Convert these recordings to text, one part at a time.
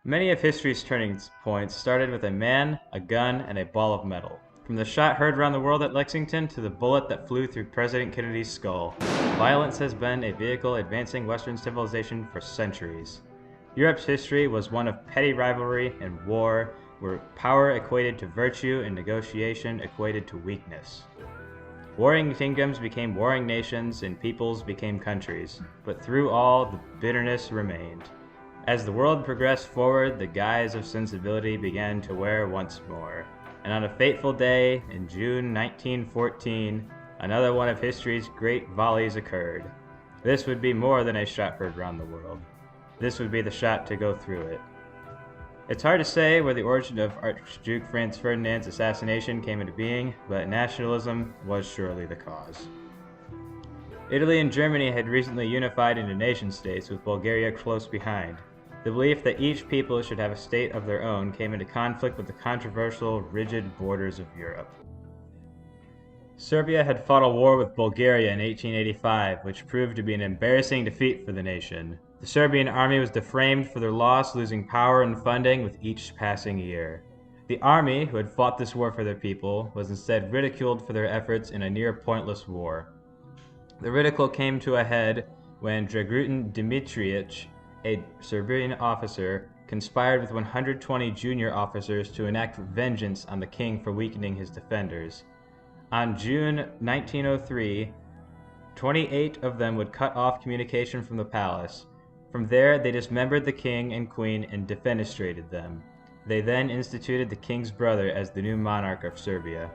Many of history's turning points started with a man, a gun, and a ball of metal. From the shot heard around the world at Lexington to the bullet that flew through President Kennedy's skull, violence has been a vehicle advancing Western civilization for centuries. Europe's history was one of petty rivalry and war, where power equated to virtue and negotiation equated to weakness. Warring kingdoms became warring nations and peoples became countries, but through all, the bitterness remained. As the world progressed forward, the guise of sensibility began to wear once more. And on a fateful day in June 1914, another one of history's great volleys occurred. This would be more than a shot heard round the world. This would be the shot to go through it. It's hard to say where the origin of Archduke Franz Ferdinand's assassination came into being, but nationalism was surely the cause. Italy and Germany had recently unified into nation-states, with Bulgaria close behind. The belief that each people should have a state of their own came into conflict with the controversial, rigid borders of Europe. Serbia had fought a war with Bulgaria in 1885, which proved to be an embarrassing defeat for the nation. The Serbian army was defamed for their loss, losing power and funding with each passing year. The army, who had fought this war for their people, was instead ridiculed for their efforts in a near-pointless war. The ridicule came to a head when Dragutin Dimitrievich, a Serbian officer, conspired with 120 junior officers to enact vengeance on the king for weakening his defenders. On June 1903, 28 of them would cut off communication from the palace. From there, they dismembered the king and queen and defenestrated them. They then instituted the king's brother as the new monarch of Serbia.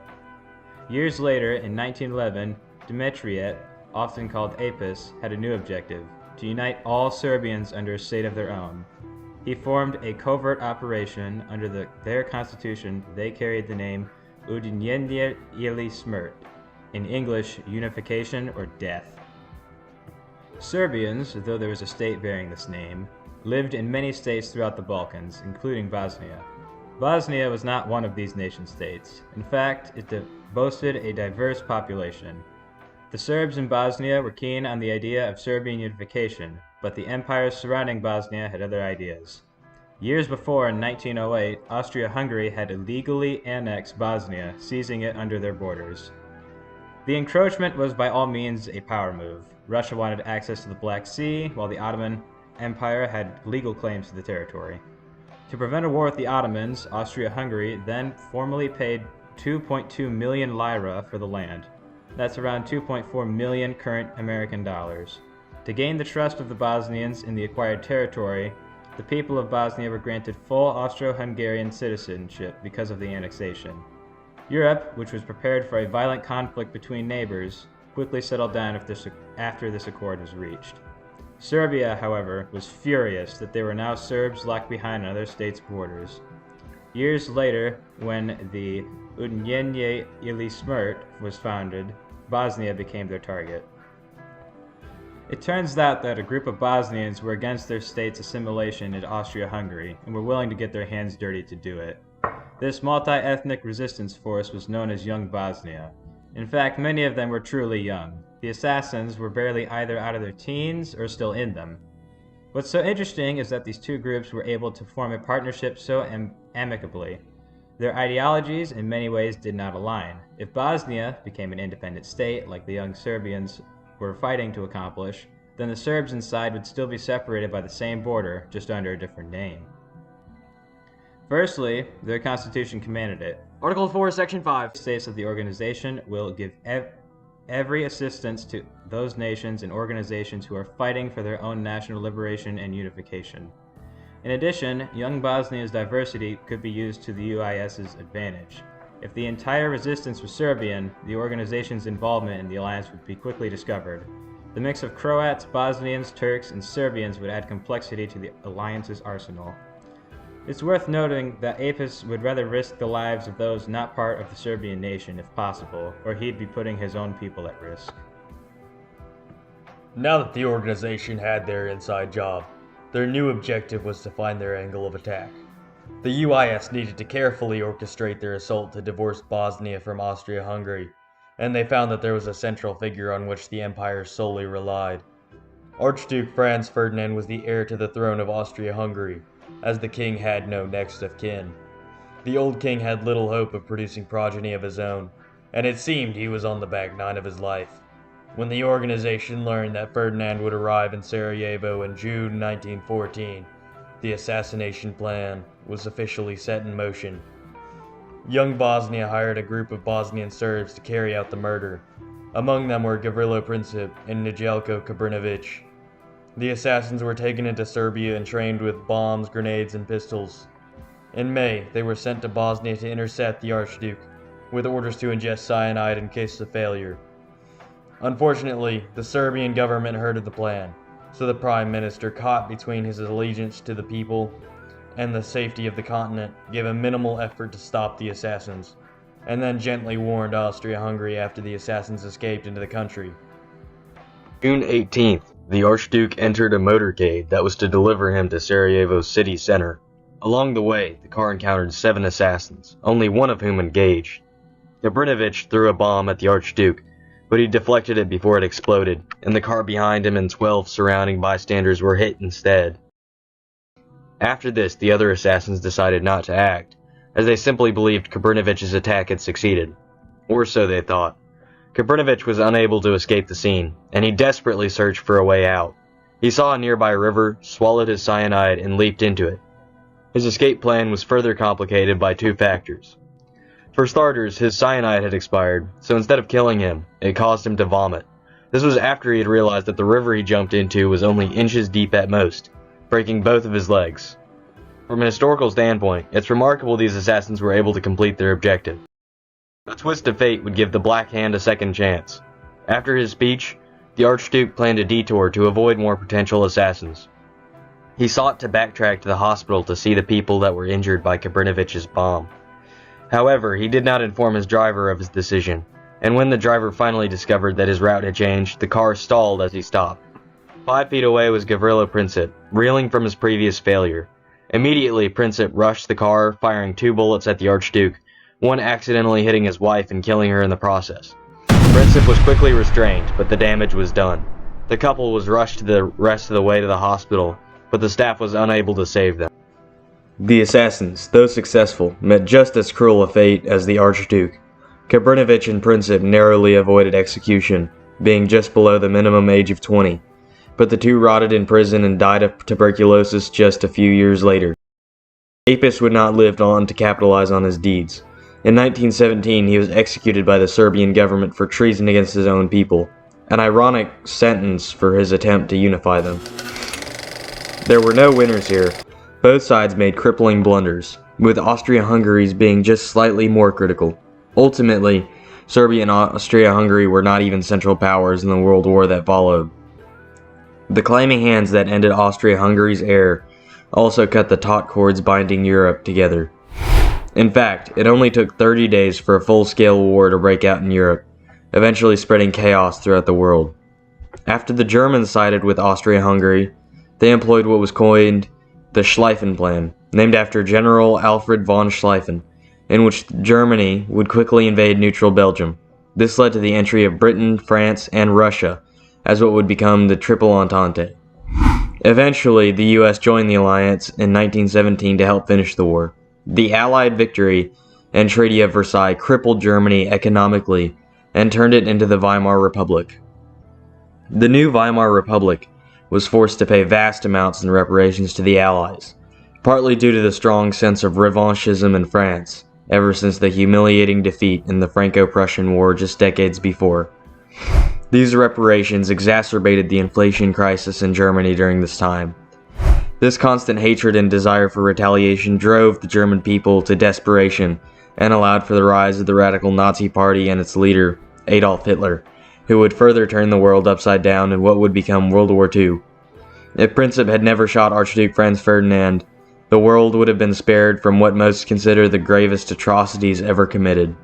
Years later, in 1911, Dimitrievich, often called Apis, had a new objective: to unite all Serbians under a state of their own. He formed a covert operation. Under their constitution, they carried the name Ujedinjenje ili Smrt, in English, unification or death. Serbians, though there was a state bearing this name, lived in many states throughout the Balkans, including Bosnia. Bosnia was not one of these nation-states. In fact, it boasted a diverse population. The Serbs in Bosnia were keen on the idea of Serbian unification, but the empires surrounding Bosnia had other ideas. Years before, in 1908, Austria-Hungary had illegally annexed Bosnia, seizing it under their borders. The encroachment was by all means a power move. Russia wanted access to the Black Sea, while the Ottoman Empire had legal claims to the territory. To prevent a war with the Ottomans, Austria-Hungary then formally paid 2.2 million lira for the land. That's around 2.4 million current American dollars. To gain the trust of the Bosnians in the acquired territory, the people of Bosnia were granted full Austro-Hungarian citizenship because of the annexation. Europe, which was prepared for a violent conflict between neighbors, quickly settled down after this accord was reached. Serbia, however, was furious that there were now Serbs locked behind another state's borders. Years later, when the Ujedinjenje ili Smrt was founded, Bosnia became their target. It turns out that a group of Bosnians were against their state's assimilation into Austria-Hungary and were willing to get their hands dirty to do it. This multi-ethnic resistance force was known as Young Bosnia. In fact, many of them were truly young. The assassins were barely either out of their teens or still in them. What's so interesting is that these two groups were able to form a partnership so amicably. Their ideologies in many ways did not align. If Bosnia became an independent state, like the young Serbians were fighting to accomplish, then the Serbs inside would still be separated by the same border, just under a different name. Firstly, their constitution commanded it. Article 4, Section 5 States of the organization will give every assistance to those nations and organizations who are fighting for their own national liberation and unification. In addition, young Bosnia's diversity could be used to the UIS's advantage. If the entire resistance was Serbian, the organization's involvement in the alliance would be quickly discovered. The mix of Croats, Bosnians, Turks, and Serbians would add complexity to the alliance's arsenal. It's worth noting that Apis would rather risk the lives of those not part of the Serbian nation if possible, or he'd be putting his own people at risk. Now that the organization had their inside job, their new objective was to find their angle of attack. The UIS needed to carefully orchestrate their assault to divorce Bosnia from Austria-Hungary, and they found that there was a central figure on which the empire solely relied. Archduke Franz Ferdinand was the heir to the throne of Austria-Hungary, as the king had no next of kin. The old king had little hope of producing progeny of his own, and it seemed he was on the back nine of his life. When the organization learned that Ferdinand would arrive in Sarajevo in June 1914, the assassination plan was officially set in motion. Young Bosnia hired a group of Bosnian Serbs to carry out the murder. Among them were Gavrilo Princip and Nedeljko Kabrinović. The assassins were taken into Serbia and trained with bombs, grenades, and pistols. In May, they were sent to Bosnia to intercept the Archduke, with orders to ingest cyanide in case of failure. Unfortunately, the Serbian government heard of the plan, so the Prime Minister, caught between his allegiance to the people and the safety of the continent, gave a minimal effort to stop the assassins, and then gently warned Austria-Hungary after the assassins escaped into the country. June 18th, the Archduke entered a motorcade that was to deliver him to Sarajevo's city center. Along the way, the car encountered 7 assassins, only one of whom engaged. Kabrinović threw a bomb at the Archduke, but he deflected it before it exploded, and the car behind him and 12 surrounding bystanders were hit instead. After this, the other assassins decided not to act, as they simply believed Kabrinović's attack had succeeded. Or so they thought. Kabrinović was unable to escape the scene, and he desperately searched for a way out. He saw a nearby river, swallowed his cyanide, and leaped into it. His escape plan was further complicated by 2 factors. For starters, his cyanide had expired, so instead of killing him, it caused him to vomit. This was after he had realized that the river he jumped into was only inches deep at most, breaking both of his legs. From a historical standpoint, it's remarkable these assassins were able to complete their objective. A twist of fate would give the Black Hand a second chance. After his speech, the Archduke planned a detour to avoid more potential assassins. He sought to backtrack to the hospital to see the people that were injured by Kabrinović's bomb. However, he did not inform his driver of his decision, and when the driver finally discovered that his route had changed, the car stalled as he stopped. 5 feet away was Gavrilo Princip, reeling from his previous failure. Immediately, Princip rushed the car, firing 2 bullets at the Archduke, one accidentally hitting his wife and killing her in the process. Princip was quickly restrained, but the damage was done. The couple was rushed the rest of the way to the hospital, but the staff was unable to save them. The assassins, though successful, met just as cruel a fate as the Archduke. Kabrinović and Princip narrowly avoided execution, being just below the minimum age of 20, but the 2 rotted in prison and died of tuberculosis just a few years later. Apis would not live on to capitalize on his deeds. In 1917, he was executed by the Serbian government for treason against his own people, an ironic sentence for his attempt to unify them. There were no winners here. Both sides made crippling blunders, with Austria-Hungary's being just slightly more critical. Ultimately, Serbia and Austria-Hungary were not even central powers in the World War that followed. The claiming hands that ended Austria-Hungary's heir also cut the taut cords binding Europe together. In fact, it only took 30 days for a full-scale war to break out in Europe, eventually spreading chaos throughout the world. After the Germans sided with Austria-Hungary, they employed what was coined the Schlieffen Plan, named after General Alfred von Schlieffen, in which Germany would quickly invade neutral Belgium. This led to the entry of Britain, France, and Russia as what would become the Triple Entente. Eventually, the US joined the alliance in 1917 to help finish the war. The Allied victory and Treaty of Versailles crippled Germany economically and turned it into the Weimar Republic. The new Weimar Republic was forced to pay vast amounts in reparations to the Allies, partly due to the strong sense of revanchism in France, ever since the humiliating defeat in the Franco-Prussian War just decades before. These reparations exacerbated the inflation crisis in Germany during this time. This constant hatred and desire for retaliation drove the German people to desperation and allowed for the rise of the radical Nazi Party and its leader, Adolf Hitler, who would further turn the world upside down in what would become World War II. If Princip had never shot Archduke Franz Ferdinand, the world would have been spared from what most consider the gravest atrocities ever committed.